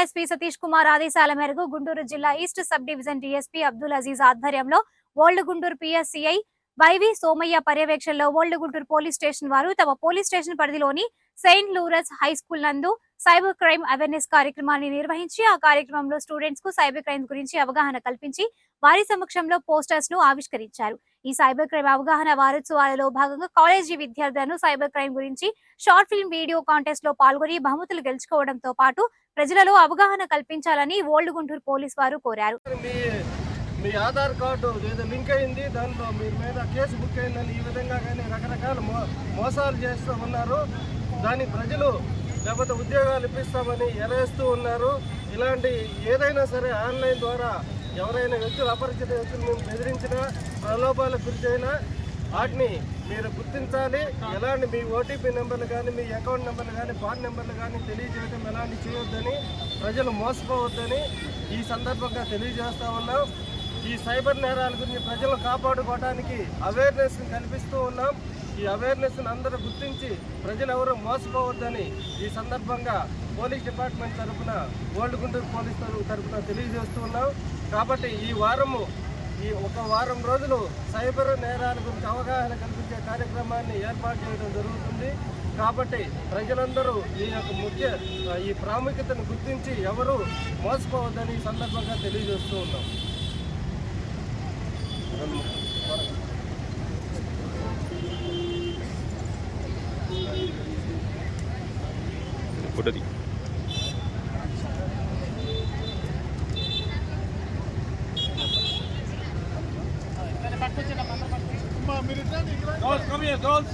SP Satish Kumar ఆదేశాల మేరకు గుంటూరు జిల్లా east sub division DSP Abdul Aziz ఆధ్వర్యంలో old Guntur PS SI YV Somayya పర్యవేక్షణలో ఓల్డ్ గుంటూరు పోలీస్ స్టేషన్ వారు తమ పోలీస్ స్టేషన్ పరిధిలోని సెయింట్ లూరస్ హై స్కూల్ నందు సైబర్ క్రైమ్ అవేర్నెస్ కార్యక్రమాన్ని నిర్వహించి ఆ కార్యక్రమంలో స్టూడెంట్స్ కు సైబర్ క్రైమ్ గురించి అవగాహన కల్పించి వారి సమక్షంలో పోస్టర్స్ ను ఆవిష్కరించారు. ఈ సైబర్ క్రైమ్ అవగాహన వారోత్సవాలలో భాగంగా కాలేజీ విద్యార్థులను సైబర్ క్రైమ్ గురించి షార్ట్ ఫిల్మ్ వీడియో కాంటెస్ట్ లో పాల్గొని బహుమతులు గెలుచుకోవడంతో పాటు ప్రజలలో అవగాహన కల్పించాలని ఓల్డ్ గుంటూరు పోలీస్ వారు కోరారు. మీ ఆధార్ కార్డు ఏదో లింక్ అయింది, దాంట్లో మీ మీద కేసు బుక్ అయిందని ఈ విధంగా కానీ రకరకాల మోసాలు చేస్తూ ఉన్నారు. దాని ప్రజలు లేకపోతే ఉద్యోగాలు ఇప్పిస్తామని ఎరేస్తూ ఉన్నారు. ఇలాంటి ఏదైనా సరే ఆన్లైన్ ద్వారా ఎవరైనా వ్యక్తులు అపరిచిత వ్యక్తులు మేము బెదిరించినా ప్రలోభాలకు గురిచైనా వాటిని మీరు గుర్తించాలి. ఎలాంటి మీ ఓటీపీ నెంబర్లు కానీ మీ అకౌంట్ నెంబర్లు కానీ పాన్ నెంబర్లు కానీ తెలియజేయడం ఎలాంటి చేయొద్దని, ప్రజలు మోసపోవద్దని ఈ సందర్భంగా తెలియజేస్తూ ఉన్నాం. ఈ సైబర్ నేరాల గురించి ప్రజలను కాపాడుకోవడానికి అవేర్నెస్ కల్పిస్తూ ఉన్నాం. ఈ అవేర్నెస్ అందరూ గుర్తించి ప్రజలు ఎవరు మోసపోవద్దని ఈ సందర్భంగా పోలీస్ డిపార్ట్మెంట్ తరఫున ఓల్డ్ గుంటూరు పోలీస్ తరఫున తెలియజేస్తూ ఉన్నాం. కాబట్టి ఈ ఒక వారం రోజులు సైబర్ నేరాల గురించి అవగాహన కల్పించే కార్యక్రమాన్ని ఏర్పాటు చేయడం జరుగుతుంది. కాబట్టి ప్రజలందరూ ఈ ప్రాముఖ్యతను గుర్తించి ఎవరు మోసపోవద్దని ఈ సందర్భంగా తెలియజేస్తూ ఉన్నాం. Girls, come here, girls.